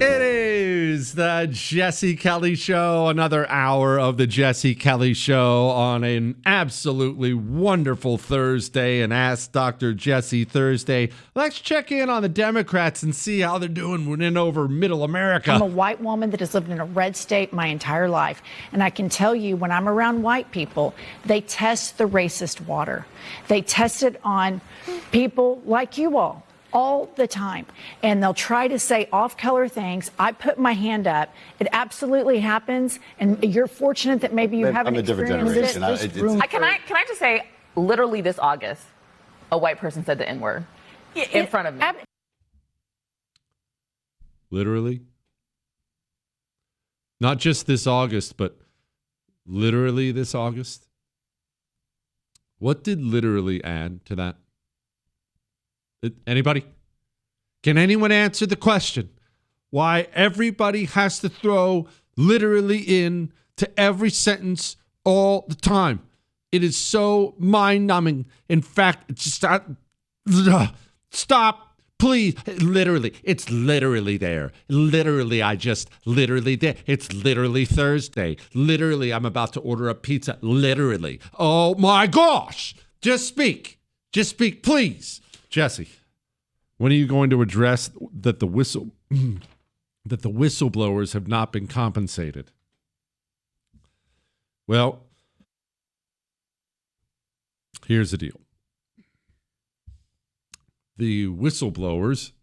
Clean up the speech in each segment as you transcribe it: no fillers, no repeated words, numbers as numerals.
It is the Jesse Kelly Show, another hour of the Jesse Kelly Show on an absolutely wonderful Thursday, an Ask Dr. Jesse Thursday. Let's check in on the Democrats and see how they're doing winning over middle America. I'm a white woman that has lived in a red state my entire life, and I can tell you when I'm around white people, they test the racist water. They test it on people like you all the time, and they'll try to say off-color things. I put my hand up. It absolutely happens, and you're fortunate that maybe you haven't experienced this. Can I just say, literally this August, a white person said the N-word in front of me. Literally? Not just this August, but literally this August? What did literally add to that? Anybody? Can anyone answer the question? Why everybody has to throw literally in to every sentence all the time? It is so mind-numbing. In fact, it's just stop, please. Literally, it's literally there. Literally, there. It's literally Thursday. Literally, I'm about to order a pizza. Literally. Oh my gosh. Just speak, please. Jesse, when are you going to address that the whistleblowers have not been compensated? Well, here's the deal. The whistleblowers,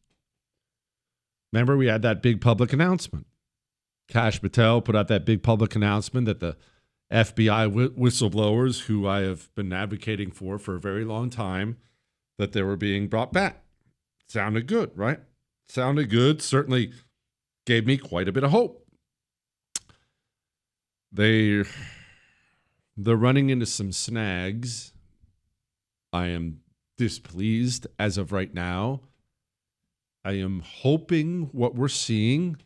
remember we had that big public announcement. Kash Patel put out that big public announcement that the FBI whistleblowers, who I have been advocating for a very long time, that they were being brought back. Sounded good, right? Sounded good. Certainly gave me quite a bit of hope. They're running into some snags. I am displeased as of right now. I am hoping what we're seeing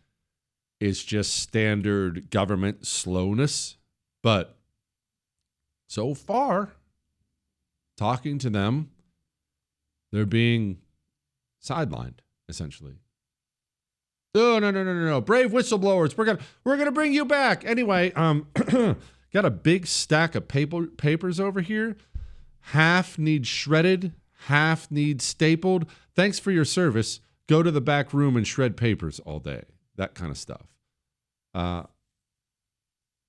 is just standard government slowness. But so far, talking to them, they're being sidelined, essentially. Oh, no. Brave whistleblowers. We're gonna bring you back. Anyway, got a big stack of papers over here. Half need shredded, half need stapled. Thanks for your service. Go to the back room and shred papers all day. That kind of stuff. I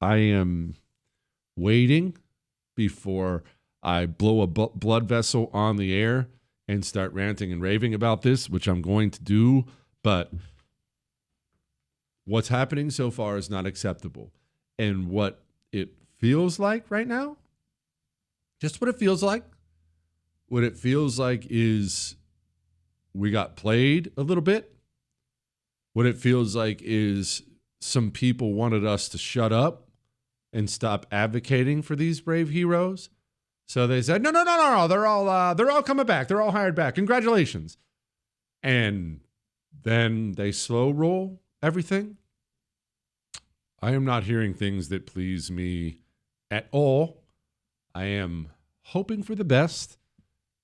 am waiting before I blow a blood vessel on the air and start ranting and raving about this, which I'm going to do. But what's happening so far is not acceptable. And what it feels like right now, just what it feels like is we got played a little bit. What it feels like is some people wanted us to shut up and stop advocating for these brave heroes. So they said, no. They're all coming back. They're all hired back. Congratulations. And then they slow roll everything. I am not hearing things that please me at all. I am hoping for the best,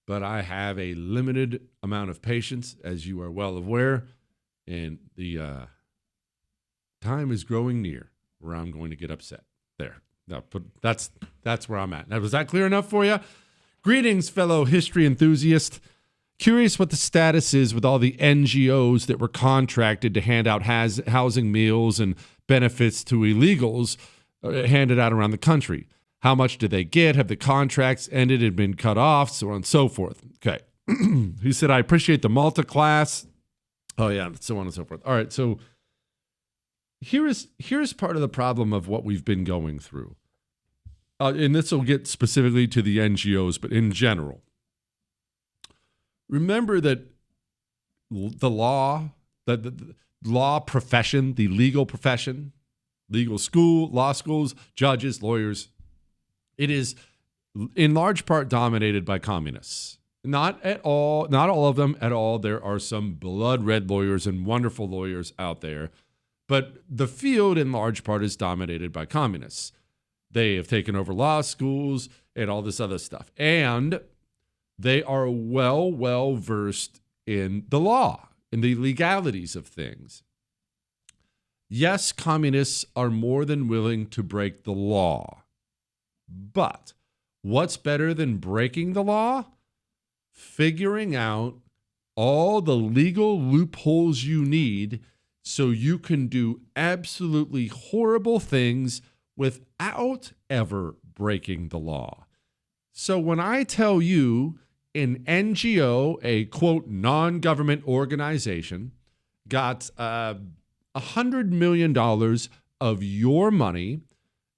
but I have a limited amount of patience, as you are well aware. And the time is growing near where I'm going to get upset. There. No, but that's where I'm at. Now, was that clear enough for you? Greetings, fellow history enthusiast. Curious what the status is with all the NGOs that were contracted to hand out housing meals and benefits to illegals handed out around the country. How much did they get? Have the contracts ended and been cut off? So on and so forth. Okay. He said, I appreciate the Malta class. Oh, yeah, so on and so forth. All right, so here's part of the problem of what we've been going through. And this will get specifically to the NGOs, but in general. Remember that the law, the law profession, the legal profession, legal school, law schools, judges, lawyers, it is in large part dominated by communists. Not all of them at all. There are some blood red lawyers and wonderful lawyers out there. But the field in large part is dominated by communists. They have taken over law schools and all this other stuff. And they are well versed in the law, in the legalities of things. Yes, communists are more than willing to break the law. But what's better than breaking the law? Figuring out all the legal loopholes you need so you can do absolutely horrible things without ever breaking the law. So when I tell you an NGO, a quote, non-government organization, got $100 million of your money,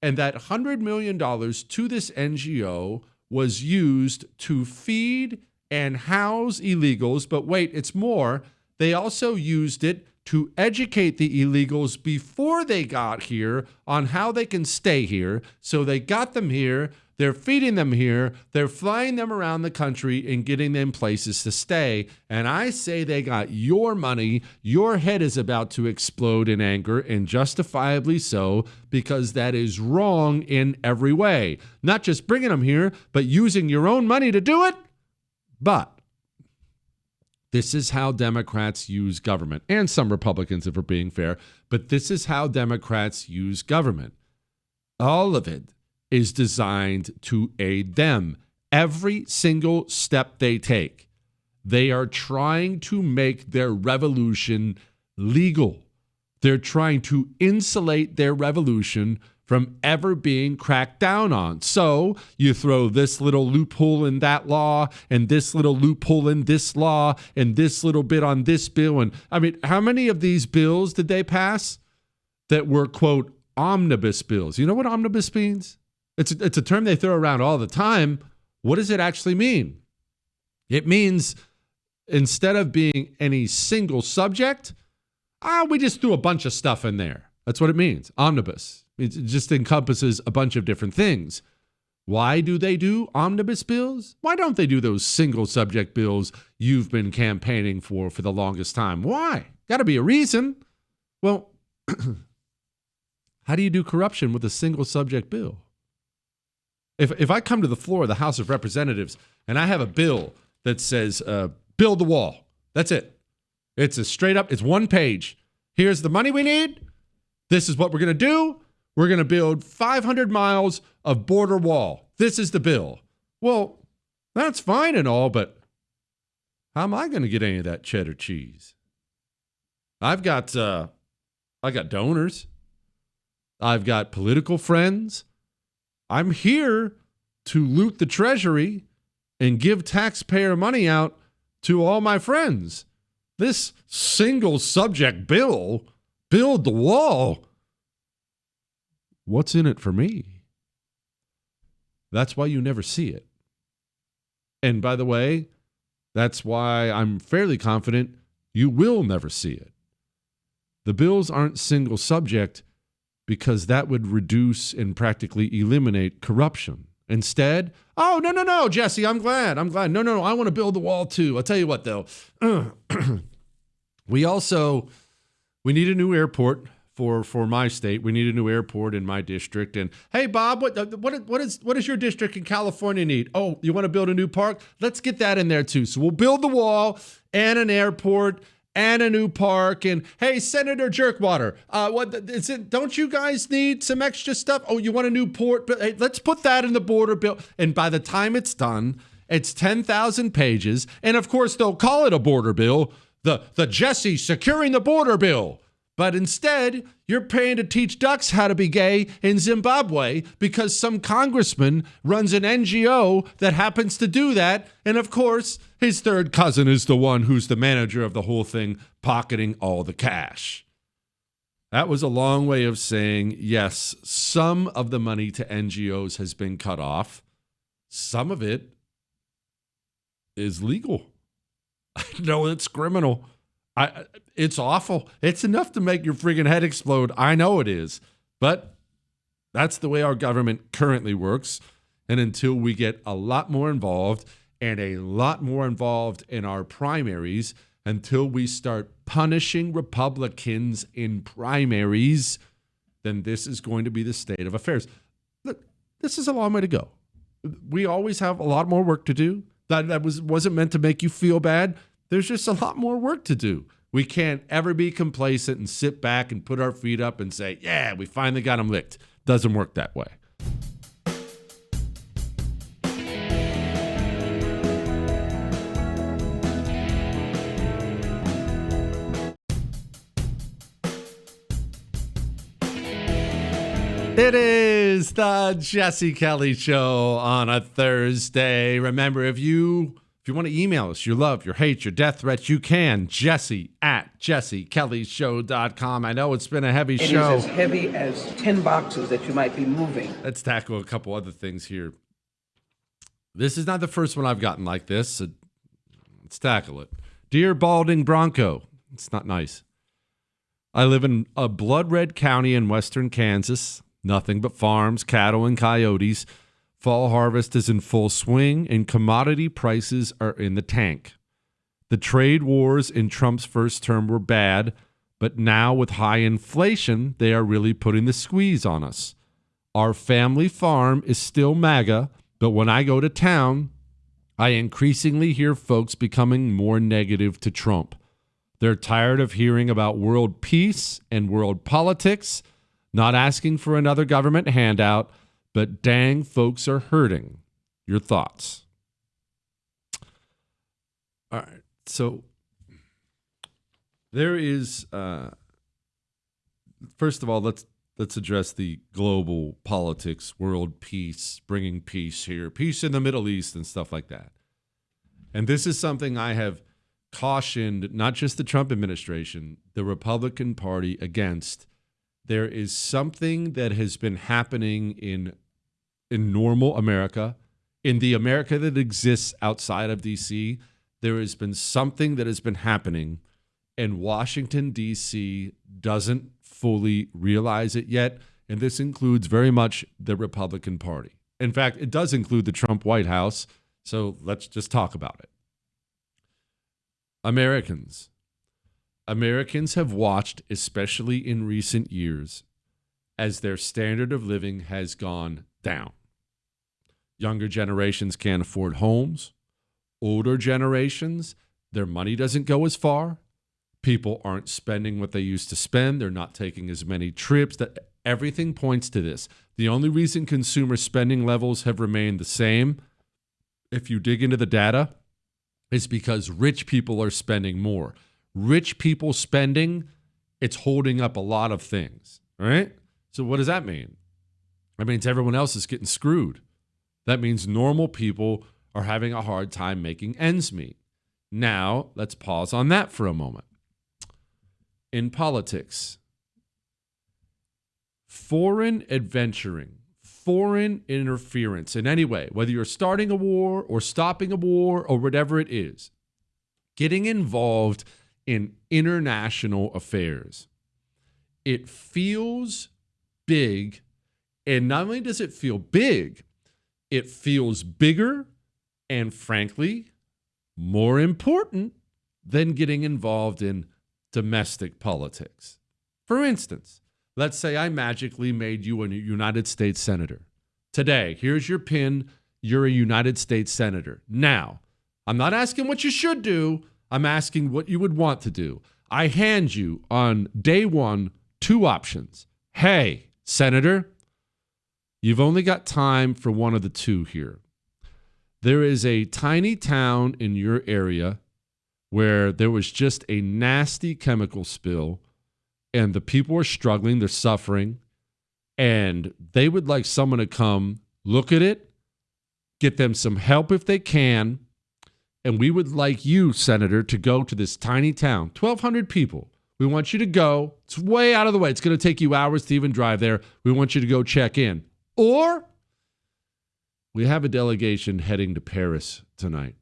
and that $100 million to this NGO was used to feed and house illegals. But wait, it's more. They also used it to educate the illegals before they got here on how they can stay here. So they got them here. They're feeding them here. They're flying them around the country and getting them places to stay. And I say they got your money. Your head is about to explode in anger, and justifiably so, because that is wrong in every way. Not just bringing them here, but using your own money to do it. But this is how Democrats use government, and some Republicans, if we're being fair, but this is how Democrats use government. All of it is designed to aid them. Every single step they take, they are trying to make their revolution legal. They're trying to insulate their revolution from ever being cracked down on. So you throw this little loophole in that law, and this little loophole in this law, and this little bit on this bill. And I mean, how many of these bills did they pass that were, quote, omnibus bills? You know what omnibus means? It's a term they throw around all the time. What does it actually mean? It means instead of being any single subject, we just threw a bunch of stuff in there. That's what it means, omnibus. It just encompasses a bunch of different things. Why do they do omnibus bills? Why don't they do those single subject bills you've been campaigning for the longest time? Why? Got to be a reason. Well, how do you do corruption with a single subject bill? If I come to the floor of the House of Representatives and I have a bill that says, build the wall, that's it. It's a straight up, it's one page. Here's the money we need. This is what we're going to do. We're going to build 500 miles of border wall. This is the bill. Well, that's fine and all, but how am I going to get any of that cheddar cheese? I got donors. I've got political friends. I'm here to loot the treasury and give taxpayer money out to all my friends. This single subject bill, build the wall, what's in it for me? That's why you never see it. And by the way, that's why I'm fairly confident you will never see it. The bills aren't single subject because that would reduce and practically eliminate corruption. Instead, no, Jesse, I'm glad. No, I want to build the wall too. I'll tell you what, though. We need a new airport for my state. We need a new airport in my district. And hey, Bob, what does your district in California need? Oh, you want to build a new park? Let's get that in there too. So we'll build the wall and an airport and a new park. And hey, Senator Jerkwater, don't you guys need some extra stuff? Oh, you want a new port? But hey, let's put that in the border bill. And by the time it's done, it's 10,000 pages. And of course, they'll call it a border bill, the Jesse Securing the Border Bill. But instead, you're paying to teach ducks how to be gay in Zimbabwe because some congressman runs an NGO that happens to do that. And of course, his third cousin is the one who's the manager of the whole thing, pocketing all the cash. That was a long way of saying, yes, some of the money to NGOs has been cut off. Some of it is legal. No, it's criminal. It's awful. It's enough to make your friggin' head explode. I know it is. But that's the way our government currently works. And until we get a lot more involved and a lot more involved in our primaries, until we start punishing Republicans in primaries, then this is going to be the state of affairs. Look, this is a long way to go. We always have a lot more work to do. That wasn't meant to make you feel bad. There's just a lot more work to do. We can't ever be complacent and sit back and put our feet up and say, yeah, we finally got them licked. Doesn't work that way. It is the Jesse Kelly Show on a Thursday. Remember, if you want to email us your love, your hate, your death threats, you can. Jesse@jessekellyshow.com. I know it's been a heavy show. It is as heavy as 10 boxes that you might be moving. Let's tackle a couple other things here. This is not the first one I've gotten like this, so let's tackle it. Dear Balding Bronco, it's not nice. I live in a blood red county in western Kansas. Nothing but farms, cattle, and coyotes. Fall harvest is in full swing, and commodity prices are in the tank. The trade wars in Trump's first term were bad, but now with high inflation, they are really putting the squeeze on us. Our family farm is still MAGA, but when I go to town, I increasingly hear folks becoming more negative to Trump. They're tired of hearing about world peace and world politics, not asking for another government handout, but dang, folks are hurting. Your thoughts? All right. So there is, first of all, let's address the global politics, world peace, bringing peace here, peace in the Middle East and stuff like that. And this is something I have cautioned not just the Trump administration, the Republican Party against. There is something that has been happening in normal America, in the America that exists outside of D.C., there has been something that has been happening, and Washington, D.C. doesn't fully realize it yet, and this includes very much the Republican Party. In fact, it does include the Trump White House, so let's just talk about it. Americans have watched, especially in recent years, as their standard of living has gone down. Younger generations can't afford homes. Older generations, their money doesn't go as far. People aren't spending what they used to spend. They're not taking as many trips. That everything points to this. The only reason consumer spending levels have remained the same, if you dig into the data, is because rich people are spending more. Rich people spending, it's holding up a lot of things, all right? So what does that mean? That means everyone else is getting screwed. That means normal people are having a hard time making ends meet. Now, let's pause on that for a moment. In politics, foreign adventuring, foreign interference in any way, whether you're starting a war or stopping a war or whatever it is, getting involved in international affairs, it feels big. And not only does it feel big, it feels bigger and, frankly, more important than getting involved in domestic politics. For instance, let's say I magically made you a United States Senator. Today, here's your pin. You're a United States Senator. Now, I'm not asking what you should do. I'm asking what you would want to do. I hand you on day one 2 options. Hey, Senator, you've only got time for one of the 2 here. There is a tiny town in your area where there was just a nasty chemical spill and the people are struggling, they're suffering, and they would like someone to come look at it, get them some help if they can, and we would like you, Senator, to go to this tiny town, 1,200 people. We want you to go. It's way out of the way. It's going to take you hours to even drive there. We want you to go check in. Or we have a delegation heading to Paris tonight.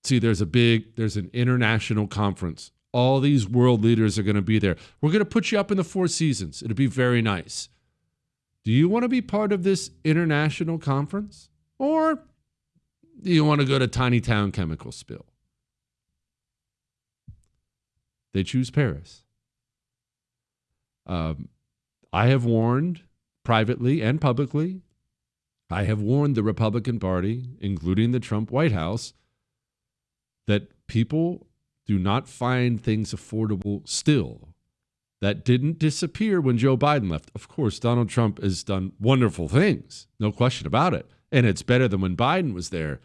See, there's an international conference. All these world leaders are going to be there. We're going to put you up in the 4 Seasons. It'll be very nice. Do you want to be part of this international conference? Or do you want to go to tiny town chemical spill? They choose Paris. I have warned privately and publicly, I have warned the Republican Party, including the Trump White House, that people do not find things affordable still. That didn't disappear when Joe Biden left. Of course, Donald Trump has done wonderful things, no question about it. And it's better than when Biden was there.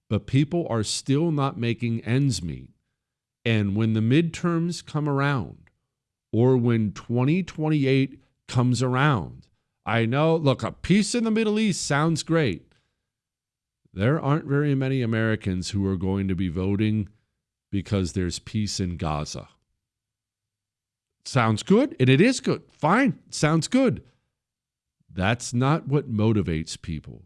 But people are still not making ends meet. And when the midterms come around, or when 2028 comes around, I know, look, a peace in the Middle East sounds great. There aren't very many Americans who are going to be voting because there's peace in Gaza. Sounds good, and it is good. Fine, sounds good. That's not what motivates people.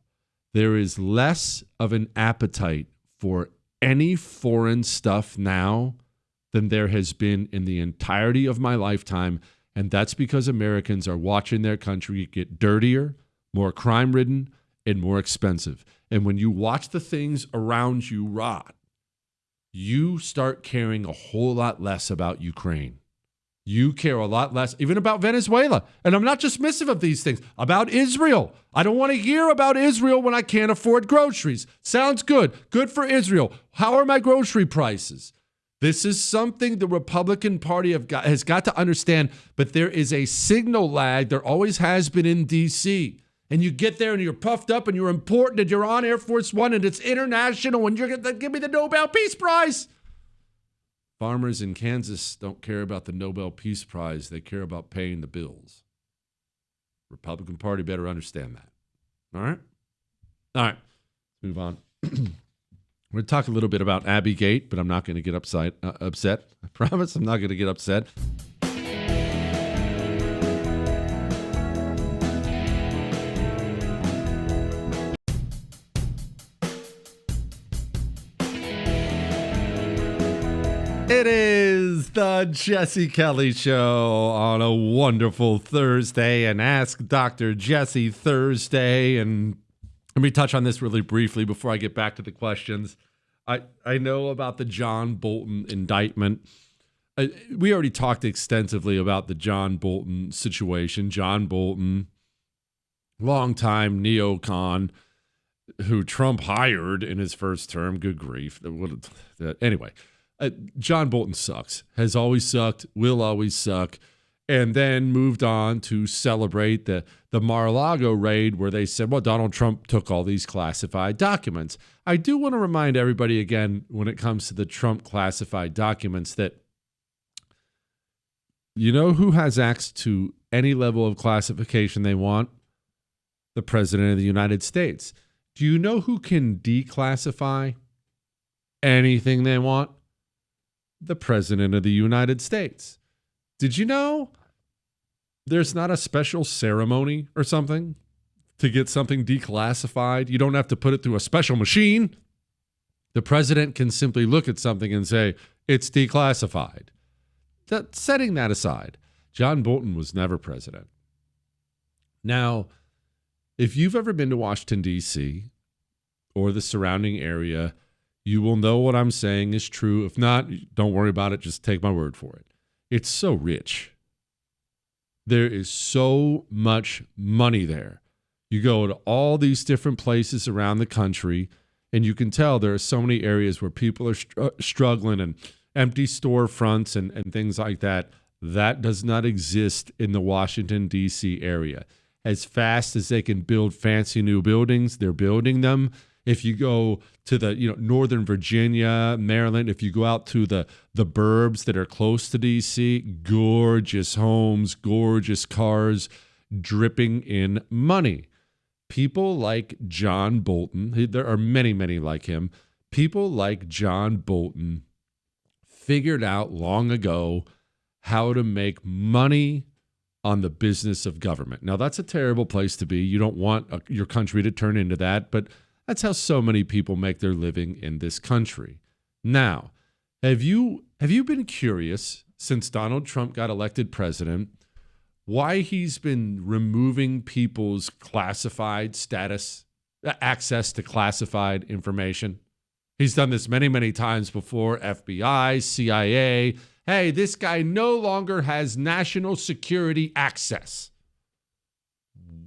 There is less of an appetite for any foreign stuff now than there has been in the entirety of my lifetime, and that's because Americans are watching their country get dirtier, more crime-ridden, and more expensive. And when you watch the things around you rot, you start caring a whole lot less about Ukraine. You care a lot less, even about Venezuela. And I'm not dismissive of these things. About Israel. I don't want to hear about Israel when I can't afford groceries. Sounds good. Good for Israel. How are my grocery prices? This is something the Republican Party has got to understand, but there is a signal lag. There always has been in D.C., and you get there and you're puffed up and you're important and you're on Air Force One and it's international and you're going to give me the Nobel Peace Prize. Farmers in Kansas don't care about the Nobel Peace Prize. They care about paying the bills. Republican Party better understand that. All right? All right. Let's move on. We're going to talk a little bit about Abbey Gate, but I'm not going to get upset. I promise I'm not going to get upset. It is the Jesse Kelly Show on a wonderful Thursday, and Ask Dr. Jesse Thursday. And let me touch on this really briefly before I get back to the questions. I know about the John Bolton indictment. We already talked extensively about the John Bolton situation. John Bolton, longtime neocon, who Trump hired in his first term. Good grief. Anyway. John Bolton sucks, has always sucked, will always suck, and then moved on to celebrate the Mar-a-Lago raid where they said, well, Donald Trump took all these classified documents. I do want to remind everybody again, when it comes to the Trump classified documents, that you know who has access to any level of classification they want? The President of the United States. Do you know who can declassify anything they want? The President of the United States. Did you know there's not a special ceremony or something to get something declassified? You don't have to put it through a special machine. The president can simply look at something and say, it's declassified. Setting that aside, John Bolton was never president. Now, if you've ever been to Washington, D.C. or the surrounding area, you will know what I'm saying is true. If not, don't worry about it. Just take my word for it. It's so rich. There is so much money there. You go to all these different places around the country, and you can tell there are so many areas where people are struggling and empty storefronts and things like that. That does not exist in the Washington, D.C. area. As fast as they can build fancy new buildings, they're building them. If you go to the Northern Virginia, Maryland, if you go out to the burbs that are close to D.C., gorgeous homes, gorgeous cars, dripping in money. People like John Bolton, there are many, many like him, people like John Bolton figured out long ago how to make money on the business of government. Now, that's a terrible place to be. You don't want your country to turn into that, but that's how so many people make their living in this country. Now, have you been curious since Donald Trump got elected president why he's been removing people's classified status, access to classified information? He's done this many, many times before. FBI, CIA. Hey, this guy no longer has national security access.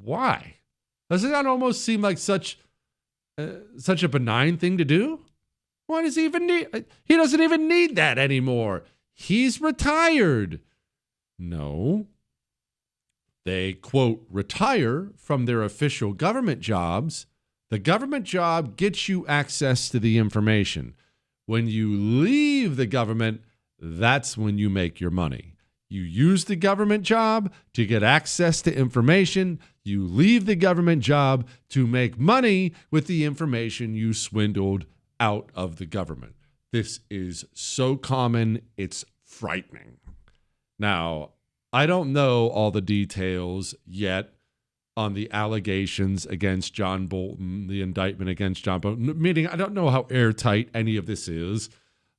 Why? Doesn't that almost seem like such a benign thing to do? Why does he even need? He doesn't even need that anymore. He's retired. No. They, quote, retire from their official government jobs. The government job gets you access to the information. When you leave the government, that's when you make your money. You use the government job to get access to information. You leave the government job to make money with the information you swindled out of the government. This is so common, it's frightening. Now, I don't know all the details yet on the allegations against John Bolton, the indictment against John Bolton, meaning I don't know how airtight any of this is.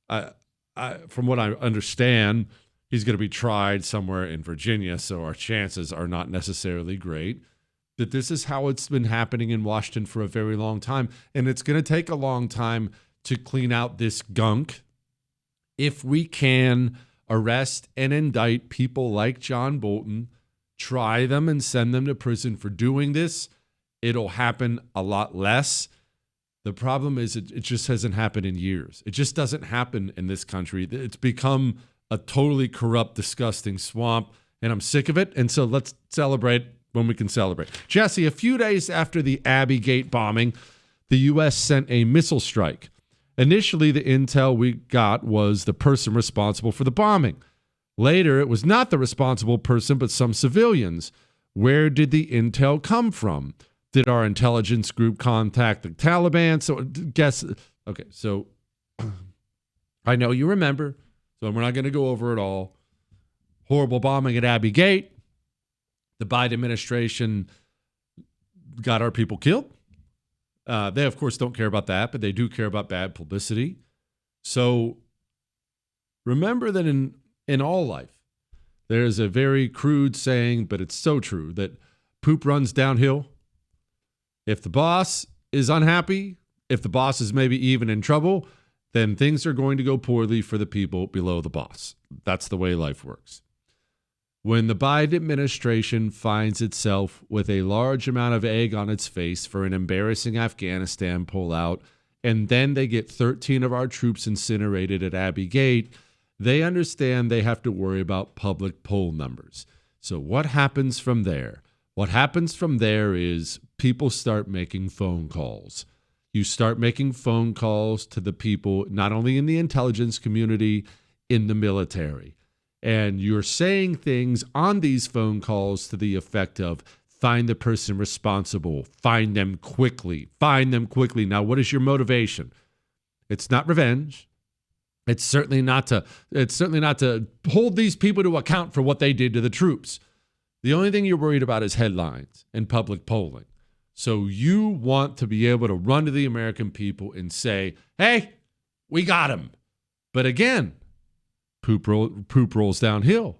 From what I understand, he's going to be tried somewhere in Virginia, so our chances are not necessarily great. But this is how it's been happening in Washington for a very long time, and it's going to take a long time to clean out this gunk. If we can arrest and indict people like John Bolton, try them and send them to prison for doing this, it'll happen a lot less. The problem is it just hasn't happened in years. It just doesn't happen in this country. It's become a totally corrupt, disgusting swamp, and I'm sick of it. And so let's celebrate when we can celebrate. Jesse, a few days after the Abbey Gate bombing, the U.S. sent a missile strike. Initially, the intel we got was the person responsible for the bombing. Later, it was not the responsible person, but some civilians. Where did the intel come from? Did our intelligence group contact the Taliban? So guess. Okay, so I know you remember, so we're not going to go over it all. Horrible bombing at Abbey Gate. The Biden administration got our people killed. They, of course, don't care about that, but they do care about bad publicity. So remember that in all life, there's a very crude saying, but it's so true, that poop runs downhill. If the boss is unhappy, if the boss is maybe even in trouble, then things are going to go poorly for the people below the boss. That's the way life works. When the Biden administration finds itself with a large amount of egg on its face for an embarrassing Afghanistan pullout, and then they get 13 of our troops incinerated at Abbey Gate, they understand they have to worry about public poll numbers. So what happens from there? What happens from there is people start making phone calls. You start making phone calls to the people, not only in the intelligence community, in the military. And you're saying things on these phone calls to the effect of, find the person responsible, find them quickly, find them quickly. Now, what is your motivation? It's not revenge. It's certainly not to hold these people to account for what they did to the troops. The only thing you're worried about is headlines and public polling. So you want to be able to run to the American people and say, hey, we got him. But again, poop rolls downhill.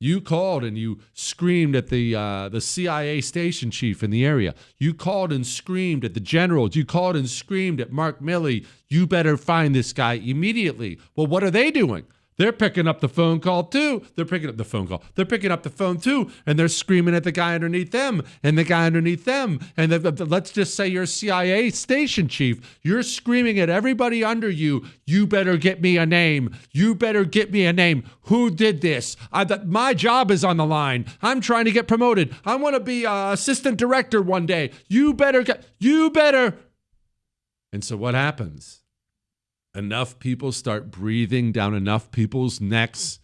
You called and you screamed at the CIA station chief in the area. You called and screamed at the generals. You called and screamed at Mark Milley. You better find this guy immediately. Well, what are they doing? They're picking up the phone call too. They're picking up the phone call. They're picking up the phone too, and they're screaming at the guy underneath them and the guy underneath them. And let's just say you're a CIA station chief. You're screaming at everybody under you. You better get me a name. You better get me a name. Who did this? My job is on the line. I'm trying to get promoted. I want to be assistant director one day. You better. And so what happens? Enough people start breathing down enough people's necks.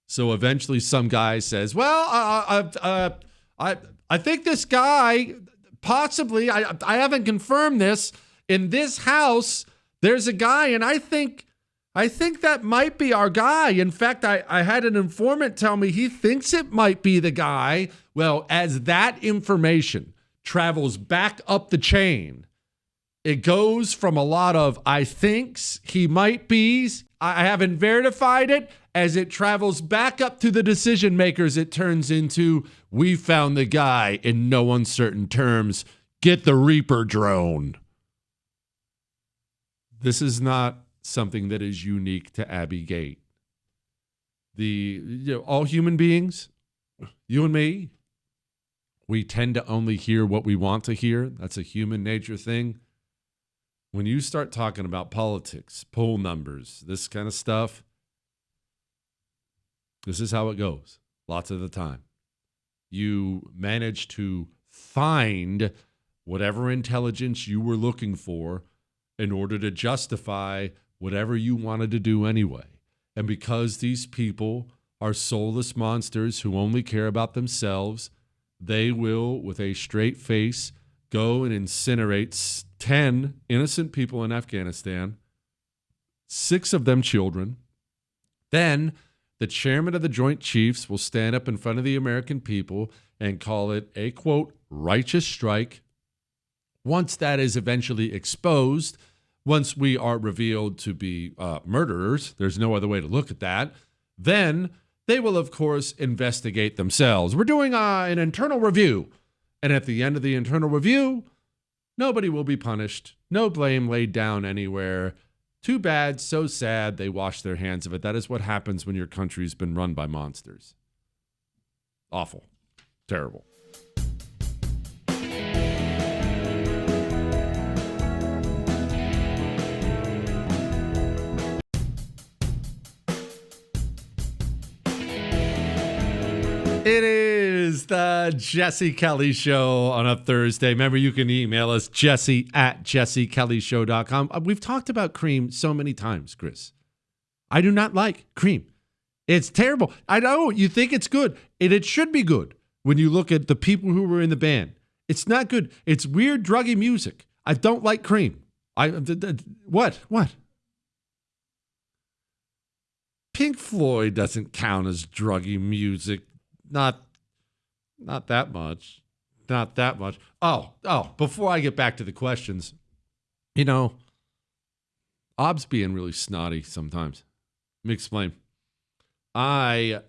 So eventually some guy says, well, I think this guy, possibly, I haven't confirmed this, in this house, there's a guy, and I think that might be our guy. In fact, I had an informant tell me he thinks it might be the guy. Well, as that information travels back up the chain, it goes from a lot of I thinks, he might be's, I haven't verified it. As it travels back up to the decision makers, it turns into, we found the guy in no uncertain terms. Get the Reaper drone. This is not something that is unique to Abbey Gate. All human beings, you and me, we tend to only hear what we want to hear. That's a human nature thing. when you start talking about politics, poll numbers, this kind of stuff, this is how it goes lots of the time. You manage to find whatever intelligence you were looking for in order to justify whatever you wanted to do anyway. And because these people are soulless monsters who only care about themselves, they will, with a straight face, go and incinerate 10 innocent people in Afghanistan, 6 of them children. Then the chairman of the Joint Chiefs will stand up in front of the American people and call it a, quote, righteous strike. Once that is eventually exposed, once we are revealed to be murderers, there's no other way to look at that, then they will, of course, investigate themselves. We're doing an internal review. And at the end of the internal review, nobody will be punished. No blame laid down anywhere. Too bad, so sad, they wash their hands of it. That is what happens when your country's been run by monsters. Awful. Terrible. It is the Jesse Kelly Show on a Thursday. Remember, you can email us, jesse@jessekellyshow.com. We've talked about cream so many times, Chris. I do not like cream. It's terrible. I know you think it's good, and it should be good when you look at the people who were in the band. It's not good. It's weird, druggy music. I don't like cream. What? Pink Floyd doesn't count as druggy music. Not that much. Not that much. Oh, before I get back to the questions, Ob's being really snotty sometimes. Let me explain. I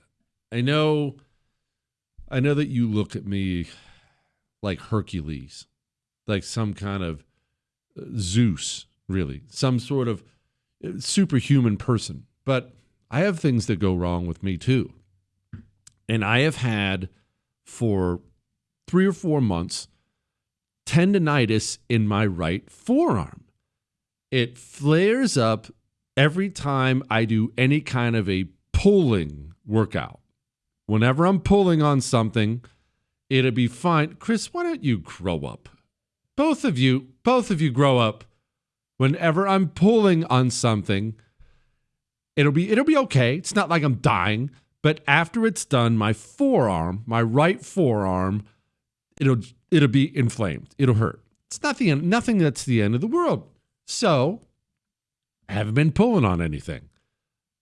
know that you look at me like Hercules, like some kind of Zeus, really, some sort of superhuman person. But I have things that go wrong with me too. And I have had for 3 or 4 months tendinitis in my right forearm. It flares up every time I do any kind of a pulling workout. Whenever I'm pulling on something, it'll be fine. Chris, why don't you grow up? Both of you grow up. Whenever I'm pulling on something, it'll be okay. It's not like I'm dying. But after it's done, my forearm, my right forearm, it'll be inflamed. It'll hurt. It's not the end, nothing that's the end of the world. So I haven't been pulling on anything.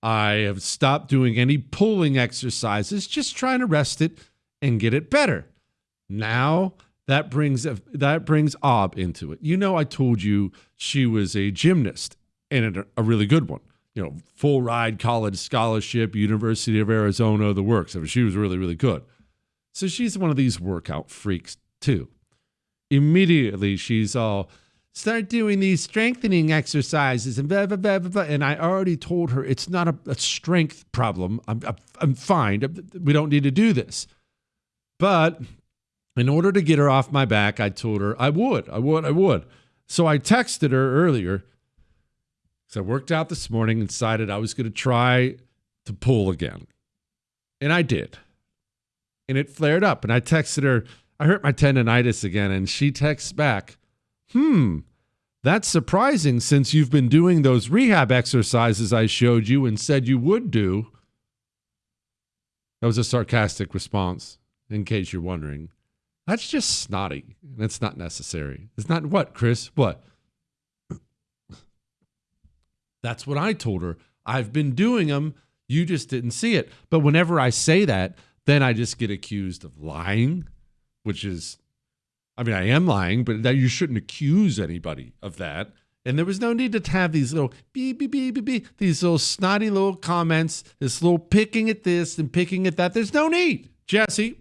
I have stopped doing any pulling exercises, just trying to rest it and get it better. Now that brings Ob into it. I told you she was a gymnast and a really good one. Full ride college scholarship, University of Arizona, the works. She was really, really good. So she's one of these workout freaks too. Immediately, she's all, start doing these strengthening exercises and blah, blah, blah, blah, blah. And I already told her it's not a strength problem. I'm fine. We don't need to do this. But in order to get her off my back, I told her I would. So I texted her earlier. So I worked out this morning and decided I was going to try to pull again. And I did. And it flared up. And I texted her, I hurt my tendinitis again. And she texts back, that's surprising since you've been doing those rehab exercises I showed you and said you would do. That was a sarcastic response, in case you're wondering. That's just snotty. That's not necessary. It's not what, Chris? What? That's what I told her. I've been doing them. You just didn't see it. But whenever I say that, then I just get accused of lying, which is, I am lying, but that you shouldn't accuse anybody of that. And there was no need to have these little beep, beep, beep, beep, beep, these little snotty little comments, this little picking at this and picking at that. There's no need. Jesse,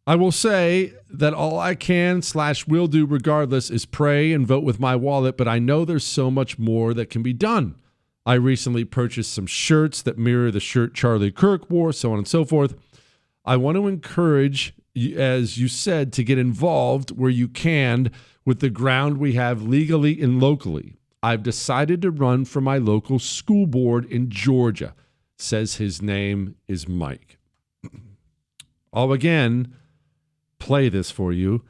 I will say that all I can/will do regardless is pray and vote with my wallet, but I know there's so much more that can be done. I recently purchased some shirts that mirror the shirt Charlie Kirk wore, so on and so forth. I want to encourage as you said, to get involved where you can with the ground we have legally and locally. I've decided to run for my local school board in Georgia. Says his name is Mike. I'll again play this for you.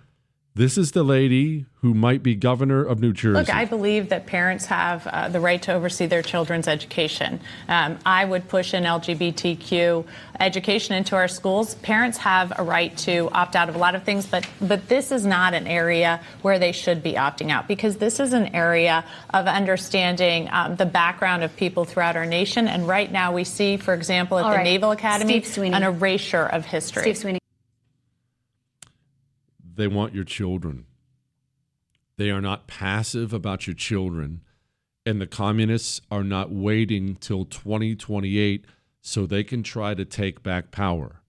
This is the lady who might be governor of New Jersey. Look, I believe that parents have the right to oversee their children's education. I would push an LGBTQ education into our schools. Parents have a right to opt out of a lot of things, but this is not an area where they should be opting out, because this is an area of understanding the background of people throughout our nation. And right now we see, for example, at the Naval Academy, an erasure of history. Steve Sweeney. They want your children. They are not passive about your children. And the communists are not waiting till 2028 so they can try to take back power.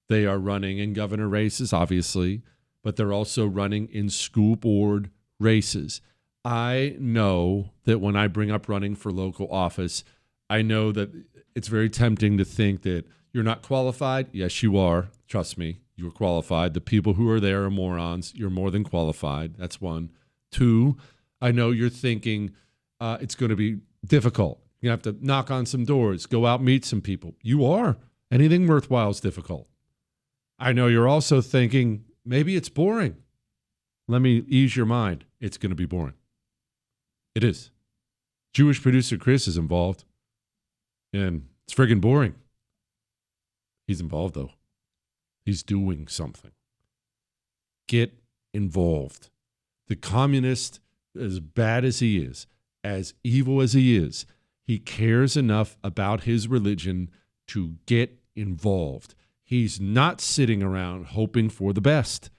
They are running in governor races, obviously, but they're also running in school board races. I know that when I bring up running for local office, I know that it's very tempting to think that you're not qualified. Yes, you are. Trust me. You're qualified. The people who are there are morons. You're more than qualified. That's one. Two, I know you're thinking it's going to be difficult. You have to knock on some doors, go out, meet some people. You are. Anything worthwhile is difficult. I know you're also thinking maybe it's boring. Let me ease your mind. It's going to be boring. It is. Jewish producer Chris is involved, and it's friggin' boring. He's involved, though. He's doing something. Get involved. The communist, as bad as he is, as evil as he is, he cares enough about his religion to get involved. He's not sitting around hoping for the best.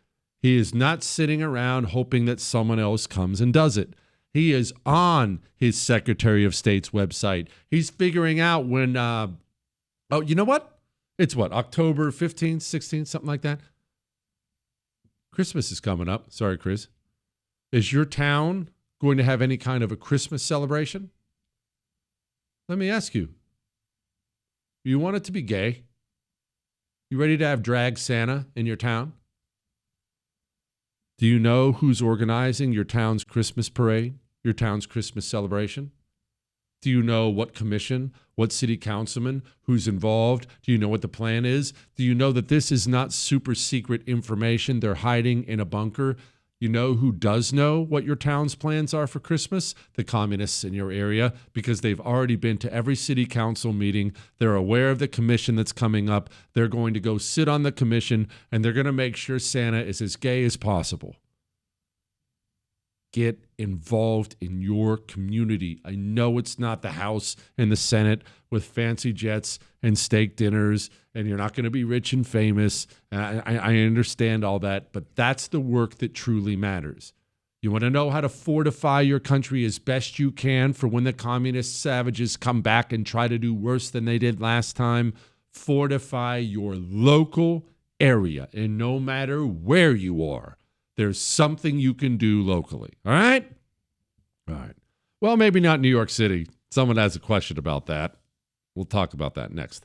He is not sitting around hoping that someone else comes and does it. He is on his Secretary of State's website. He's figuring out when, you know what? It's what, October 15th, 16th, something like that? Christmas is coming up. Sorry, Chris. Is your town going to have any kind of a Christmas celebration? Let me ask you. You want it to be gay? You ready to have drag Santa in your town? Do you know who's organizing your town's Christmas parade, your town's Christmas celebration? Do you know what commission, what city councilman, who's involved? Do you know what the plan is? Do you know that this is not super secret information they're hiding in a bunker? You know who does know what your town's plans are for Christmas? The communists in your area, because they've already been to every city council meeting. They're aware of the commission that's coming up. They're going to go sit on the commission, and they're going to make sure Santa is as gay as possible. Get involved in your community. I know it's not the House and the Senate with fancy jets and steak dinners, and you're not going to be rich and famous. I understand all that, but that's the work that truly matters. You want to know how to fortify your country as best you can for when the communist savages come back and try to do worse than they did last time? Fortify your local area, and no matter where you are, there's something you can do locally. All right? All right. Well, maybe not New York City. Someone has a question about that. We'll talk about that next.